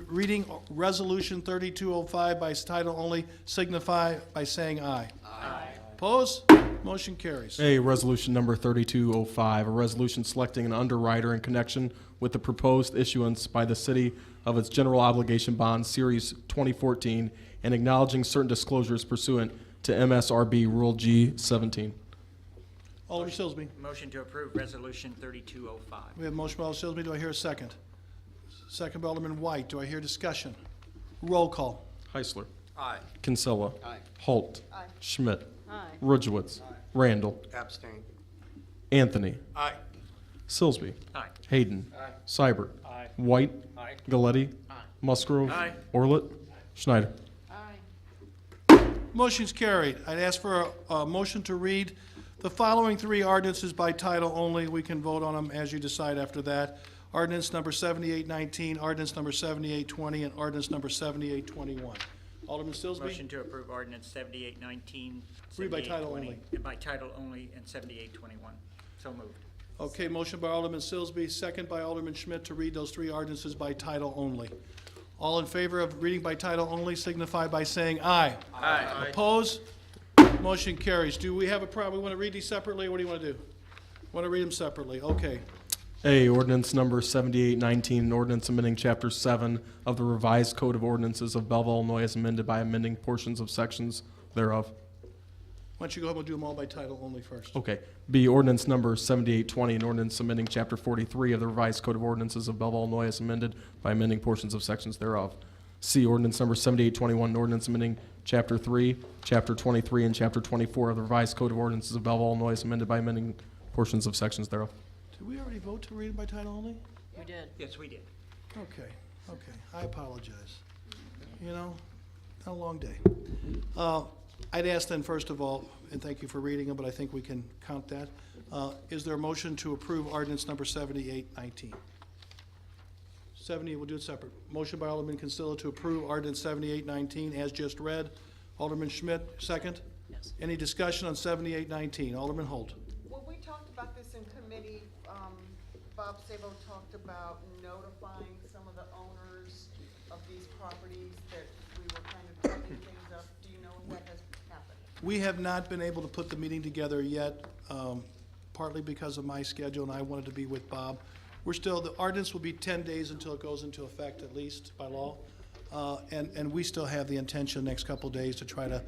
reading Resolution 3205 by title only signify by saying aye. Aye. Opposed? Motion carries. A, resolution number 3205, a resolution selecting an underwriter in connection with the proposed issuance by the city of its general obligation bond, Series 2014, and acknowledging certain disclosures pursuant to MSRB Rule G17. Alderman Silsby. Motion to approve Resolution 3205. We have a motion by Alderman Silsby. Do I hear a second? Second by Alderman White. Do I hear discussion? Roll call. Heisler. Aye. Kinsella. Aye. Holt. Aye. Schmidt. Aye. Ridgewitz. Randall. Abstain. Anthony. Aye. Silsby. Aye. Hayden. Aye. Seibert. Aye. White. Aye. Galletti. Aye. Musgrove. Aye. Orlett. Schneider. Aye. Motion's carried. I'd ask for a motion to read the following three ordinances by title only. We can vote on them as you decide after that. Ordinance number 7819, ordinance number 7820, and ordinance number 7821. Alderman Silsby? Motion to approve ordinance 7819, Read by title 7820, only. and by title only, and 7821. So moved. Okay, motion by Alderman Silsby, second by Alderman Schmidt to read those three ordinances by title only. All in favor of reading by title only signify by saying aye. Aye. Oppose? Motion carries. Do we have a problem? We want to read these separately? What do you want to do? Want to read them separately? Okay. A, ordinance number 7819, an ordinance amending Chapter 7 of the revised Code of Ordinances of Belleville, Illinois, as amended by amending portions of sections thereof. Why don't you go ahead and do them all by title only first? Okay. B, ordinance number 7820, an ordinance amending Chapter 43 of the revised Code of Ordinances of Belleville, Illinois, as amended by amending portions of sections thereof. C, ordinance number 7821, an ordinance amending Chapter 3, Chapter 23, and Chapter 24 of the revised Code of Ordinances of Belleville, Illinois, as amended by amending portions of sections thereof. Did we already vote to read it by title only? We did. Yes, we did. Okay, okay. I apologize. You know, a long day. I'd ask then, first of all, and thank you for reading them, but I think we can count that. Is there a motion to approve ordinance number 7819? 70, we'll do it separate. Motion by Alderman Consilla to approve ordinance 7819 as just read. Alderman Schmidt, second. Yes. Any discussion on 7819? Alderman Holt. When we talked about this in committee, Bob Sabo talked about notifying some of the owners of these properties that we were kind of cleaning things up. Do you know if that has happened? We have not been able to put the meeting together yet, partly because of my schedule, and I wanted to be with Bob. We're still, the ordinance will be 10 days until it goes into effect, at least by law. And we still have the intention next couple of days to try to,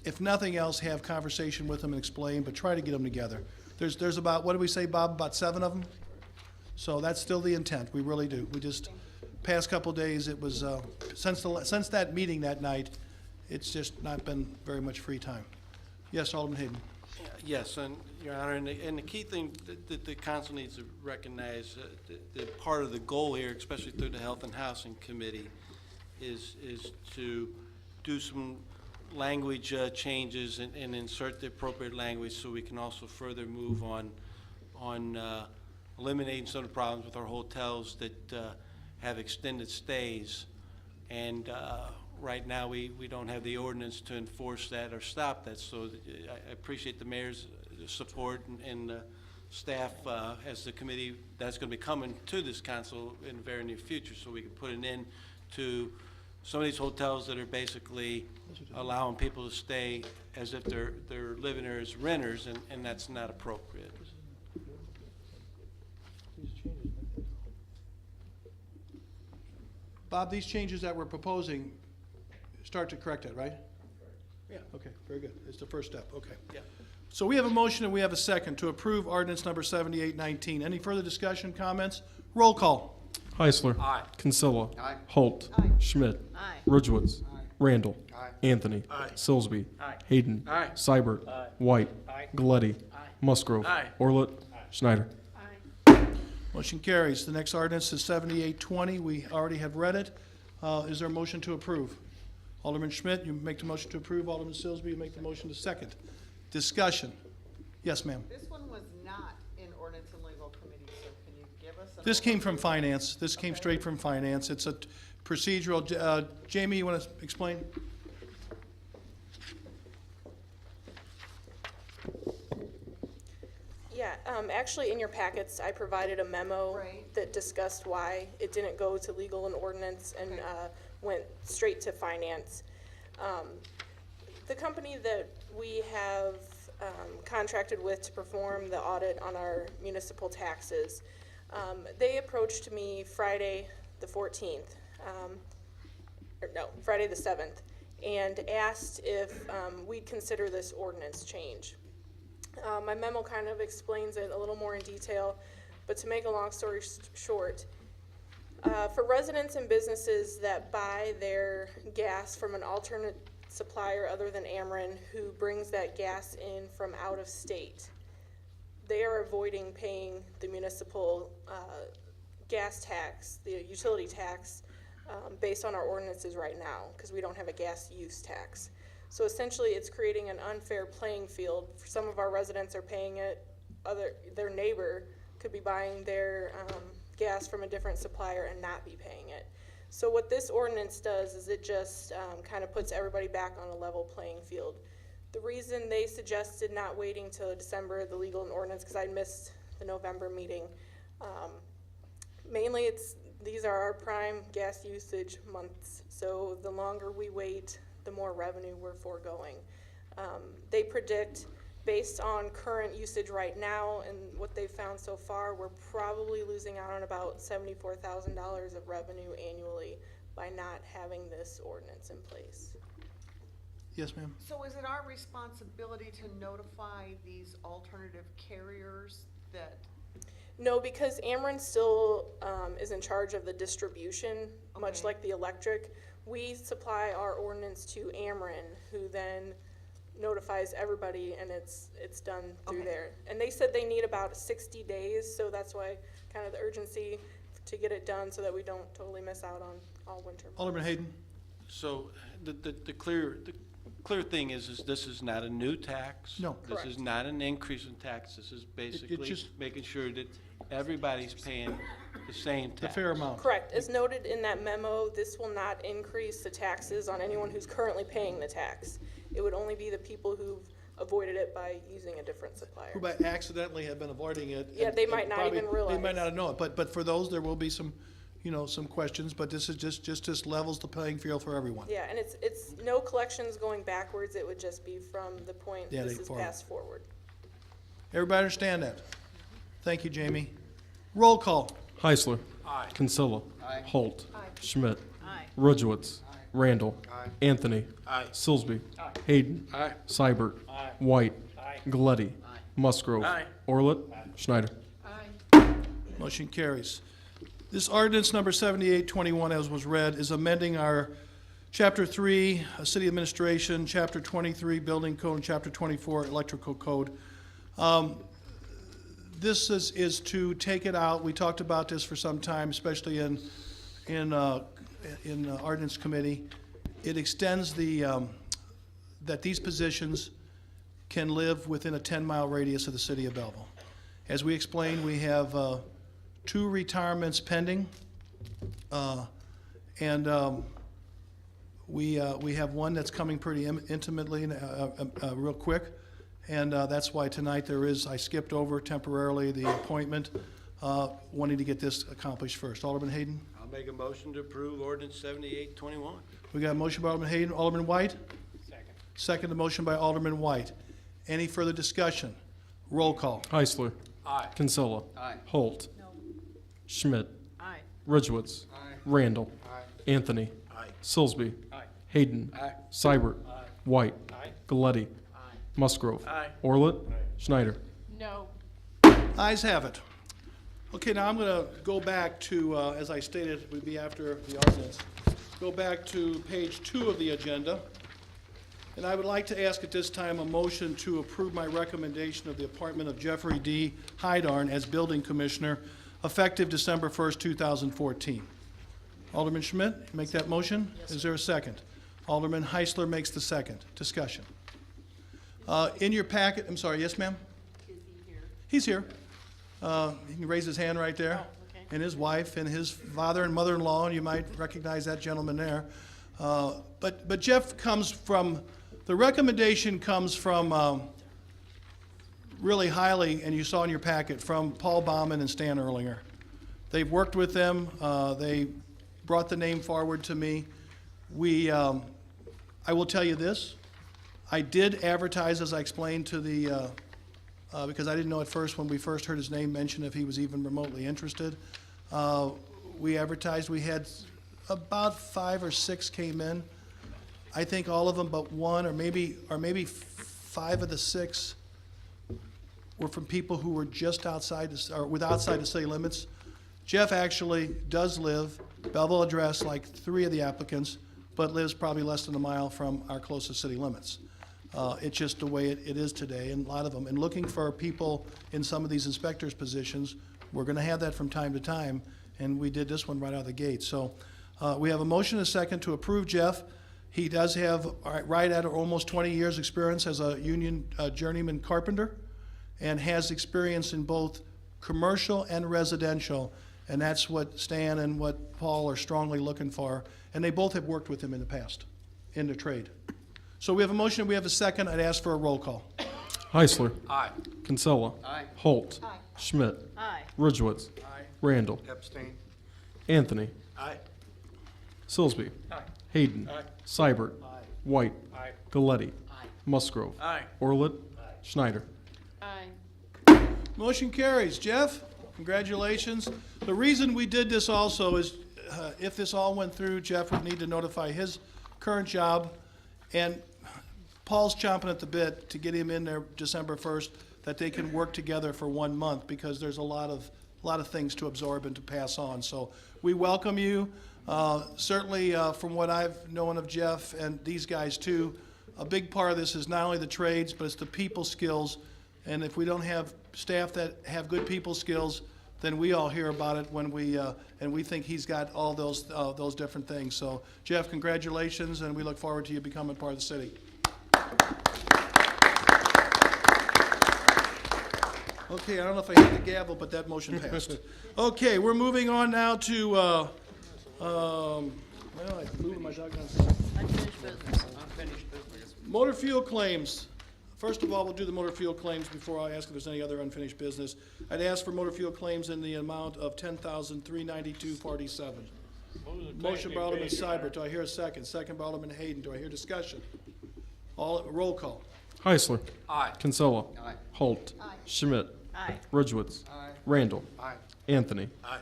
if nothing else, have conversation with them and explain, but try to get them together. There's about, what did we say, Bob, about 7 of them? So that's still the intent, we really do. We just, past couple of days, it was, since that meeting that night, it's just not been very much free time. Yes, Alderman Hayden. Yes, and Your Honor, and the key thing that the council needs to recognize, that part of the goal here, especially through the Health and Housing Committee, is to do some language changes and insert the appropriate language so we can also further move on eliminating some of the problems with our hotels that have extended stays. And right now, we don't have the ordinance to enforce that or stop that. So I appreciate the mayor's support and staff as the committee that's going to be coming to this council in the very near future, so we can put an end to some of these hotels that are basically allowing people to stay as if they're living there as renters, and that's not appropriate. Bob, these changes that we're proposing start to correct that, right? Yeah. Okay, very good. It's the first step, okay. Yeah. So we have a motion and we have a second to approve ordinance number 7819. Any further discussion, comments? Roll call. Heisler. Aye. Kinsella. Aye. Holt. Aye. Schmidt. Aye. Ridgewitz. Randall. Aye. Anthony. Aye. Silsby. Aye. Hayden. Aye. Seibert. Aye. White. Aye. Galletti. Musgrove. Aye. Orlett. Schneider. Aye. Motion carries. The next ordinance is 7820. We already have read it. Is there a motion to approve? Alderman Schmidt, you make the motion to approve. Alderman Silsby, you make the motion to second. Discussion. Yes, ma'am. This one was not in ordinance and legal committee, so can you give us an This came from overview? finance. This came Okay. straight from finance. It's a procedural. Jamie, you want to explain? Actually, in your packets, I provided a memo Right. that discussed why it didn't go to legal and ordinance and Okay. went straight to finance. The company that we have contracted with to perform the audit on our municipal taxes, they approached me Friday the 14th, Friday the 7th, and asked if we'd consider this ordinance change. My memo kind of explains it a little more in detail, but to make a long story short, for residents and businesses that buy their gas from an alternate supplier other than Ameren who brings that gas in from out of state, they are avoiding paying the municipal gas tax, the utility tax, based on our ordinances right now, because we don't have a gas use tax. So essentially, it's creating an unfair playing field. For some of our residents are paying it, their neighbor could be buying their gas from a different supplier and not be paying it. So what this ordinance does is it just kind of puts everybody back on a level playing field. The reason they suggested not waiting till December, the legal and ordinance, because I missed the November meeting, mainly these are our prime gas usage months. So the longer we wait, the more revenue we're foregoing. They predict, based on current usage right now and what they've found so far, we're probably losing out on about $74,000 of revenue annually by not having this ordinance in place. Yes, ma'am? So is it our responsibility to notify these alternative carriers that, No, because Ameren still is in charge of the distribution, much Okay. like the electric. We supply our ordinance to Ameren, who then notifies everybody, and it's done through Okay. there. And they said they need about 60 days, so that's why kind of the urgency to get it done so that we don't totally miss out on all winter. Alderman Hayden? So the clear thing is this is not a new tax. No. This Correct. is not an increase in tax. This is basically just- making sure that everybody's paying the same The tax. fair amount. Correct. As noted in that memo, this will not increase the taxes on anyone who's currently paying the tax. It would only be the people who've avoided it by using a different supplier. Who by accidentally have been avoiding it. Yeah, and- they and might not probably- even realize. They might not know it, but for those, there will be some, some questions, but this is just levels the playing field for everyone. Yeah, and it's no collections going backwards. It would just be from the point Yeah, this they is forward. passed forward. Everybody understand that? Thank you, Jamie. Roll call. Heisler. Aye. Kinsella. Aye. Holt. Aye. Schmidt. Aye. Ridgewitz. Randall. Anthony. Aye. Silsby. Hayden. Seibert. White. Galletti. Musgrove. Orlett. Schneider. Motion carries. This ordinance number 7821, as was read, is amending our Chapter 3, City Administration, Chapter 23, Building Code, and Chapter 24, Electrical Code. This is to take it out. We talked about this for some time, especially in Ordinance Committee. It extends that these positions can live within a 10-mile radius of the city of Belleville. As we explained, we have 2 retirements pending, and we have one that's coming pretty intimately, real quick, and that's why tonight I skipped over temporarily the appointment, wanting to get this accomplished first. Alderman Hayden? I'll make a motion to approve ordinance 7821. We got a motion by Alderman Hayden. Alderman White? Second. Second, the motion by Alderman White. Any further discussion? Roll call. Heisler. Aye. Kinsella. Aye. Holt. Schmidt. Aye. Ridgewitz. Randall. Anthony. Aye. Silsby. Hayden. Seibert. White. Galletti. Musgrove. Orlett. Schneider. No. Ayes have it. Okay, now I'm going to go back to, as I stated, it would be after the ordinance, go back to page 2 of the agenda. And I would like to ask at this time a motion to approve my recommendation of the appointment of Jeffrey D. Hydarn as Building Commissioner, effective December 1st, 2014. Alderman Schmidt, make that motion? Is there a second? Alderman Heisler makes the second. Discussion. In your packet, I'm sorry, yes, ma'am? Is he here? He's here. He can raise his hand right there. okay. And his wife and his father and mother-in-law, and you might recognize that gentleman there. But Jeff comes from, the recommendation comes from really highly, and you saw in your packet, from Paul Baumann and Stan Erlinger. They've worked with them. They brought the name forward to me. I will tell you this. I did advertise, as I explained to the, because I didn't know at first when we first heard his name mentioned if he was even remotely interested. We advertised. We had about 5 or 6 came in. I think all of them but one, or maybe 5 of the 6 were from people who were just outside, outside the city limits. Jeff actually does live, Belleville address, like 3 of the applicants, but lives probably less than a mile from our closest city limits. It's just the way it is today, and a lot of them. And looking for people in some of these inspectors' positions, we're going to have that from time to time, and we did this one right out of the gate. So we have a motion and a second to approve Jeff. He does have right at almost 20 years' experience as a union journeyman carpenter, and has experience in both commercial and residential, and that's what Stan and what Paul are strongly looking for, and they both have worked with him in the past, in the trade. So we have a motion, we have a second. I'd ask for a roll call. Heisler. Aye. Kinsella. Aye. Holt. Aye. Schmidt. Aye. Ridgewitz. Randall. Abstain. Anthony. Aye. Silsby. Aye. Hayden. Aye. Seibert. White. Aye. Galletti. Aye. Musgrove. Aye. Orlett. Schneider. Aye. Motion carries. Jeff, congratulations. The reason we did this also is if this all went through, Jeff would need to notify his current job, and Paul's chomping at the bit to get him in there December 1st, that they can work together for 1 month, because there's a lot of things to absorb and to pass on. So we welcome you. Certainly, from what I've known of Jeff and these guys too, a big part of this is not only the trades, but it's the people skills. And if we don't have staff that have good people skills, then we all hear about it when and we think he's got all those different things. So Jeff, congratulations, and we look forward to you becoming part of the city. Okay, I don't know if I hit the gavel, but that motion passed. Okay, we're moving on now to, well, I'm moving my doggone stuff. Unfinished business. Motor fuel claims. First of all, we'll do the motor fuel claims before I ask if there's any other unfinished business. I'd ask for motor fuel claims in the amount of $10,392.47. Motion by Alderman Seibert. Do I hear a second? Second by Alderman Hayden. Do I hear discussion? Roll call. Heisler. Aye. Kinsella. Aye. Holt. Schmidt. Aye. Ridgewitz. Aye. Randall. Aye. Anthony. Aye.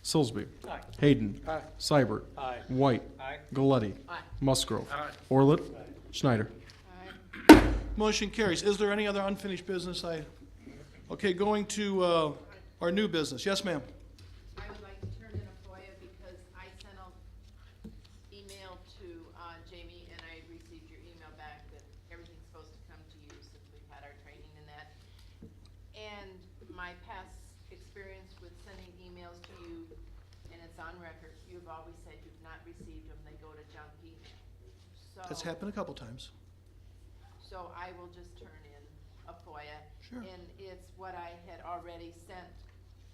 Silsby. Aye. Hayden. Aye. Seibert. Aye. White. Aye. Galletti. Aye. Musgrove. Aye. Orlett. Schneider. Aye. Motion carries. Is there any other unfinished business? Okay, going to our new business. Yes, ma'am. I would like to turn in a FOIA because I sent an email to Jamie, and I received your email back that everything's supposed to come to you since we've had our training in that. And my past experience with sending emails to you, and it's on record, you've always said you've not received them, they go to junk email. So, That's happened a couple times. so I will just turn in a FOIA. Sure. And it's what I had already sent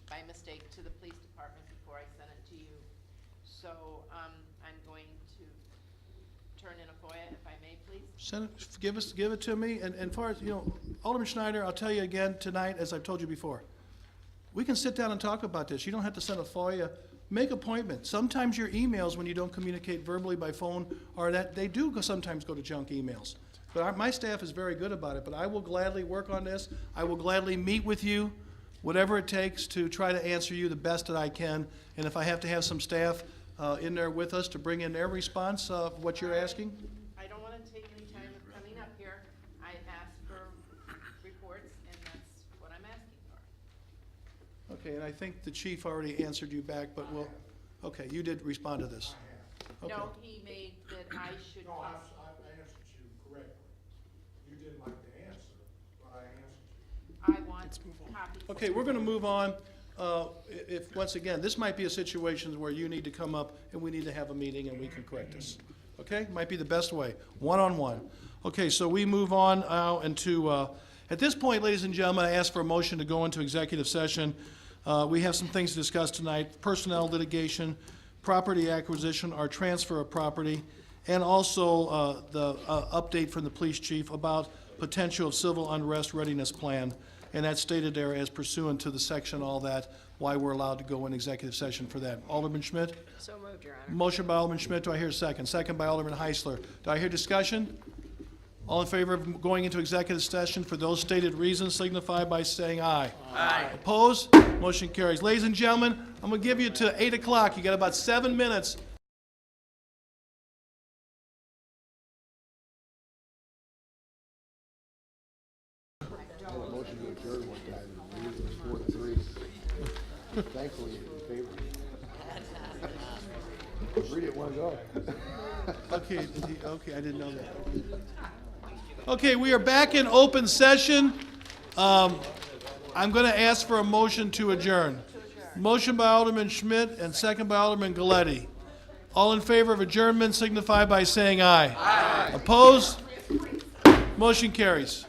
by mistake to the police department before I sent it to you. So, I'm going to turn in a FOIA, if I may, please. Send it, give it to me. And far as, Alderman Schneider, I'll tell you again tonight, as I've told you before, we can sit down and talk about this. You don't have to send a FOIA. Make appointments. Sometimes your emails, when you don't communicate verbally by phone, or that they do sometimes go to junk emails. But my staff is very good about it, but I will gladly work on this. I will gladly meet with you, whatever it takes to try to answer you the best that I can. And if I have to have some staff in there with us to bring in their response of what you're asking. I don't want to take any time of coming up here. I asked for reports, and that's what I'm asking for. Okay, and I think the chief already answered you back, but okay, you did respond to this. Okay. No, he made that I should. No, I answered you correctly. You didn't like the answer, but I answered you. I want copies. Okay, we're gonna move on. If, once again, this might be a situation where you need to come up and we need to have a meeting and we can correct this. Okay, might be the best way, one-on-one. Okay, so we move on now into, at this point, ladies and gentlemen, I ask for a motion to go into executive session. We have some things to discuss tonight: personnel litigation, property acquisition or transfer of property, and also the update from the police chief about potential of civil unrest readiness plan, and that's stated there as pursuant to the section, all that, why we're allowed to go in executive session for that. Alderman Schmidt? So moved, Your Honor. Motion by Alderman Schmidt, do I hear a second? Second by Alderman Heisler. Do I hear discussion? All in favor of going into executive session for those stated reasons signify by saying aye. Aye. Opposed? Motion carries. Ladies and gentlemen, I'm gonna give you to 8 o'clock. You got about 7 minutes. Thankfully, in favor. Read it one go. Okay, okay, I didn't know that. Okay, we are back in open session. I'm gonna ask for a motion to adjourn. Motion by Alderman Schmidt and second by Alderman Galetti. All in favor of adjournment signify by saying aye. Aye. Opposed? Motion carries.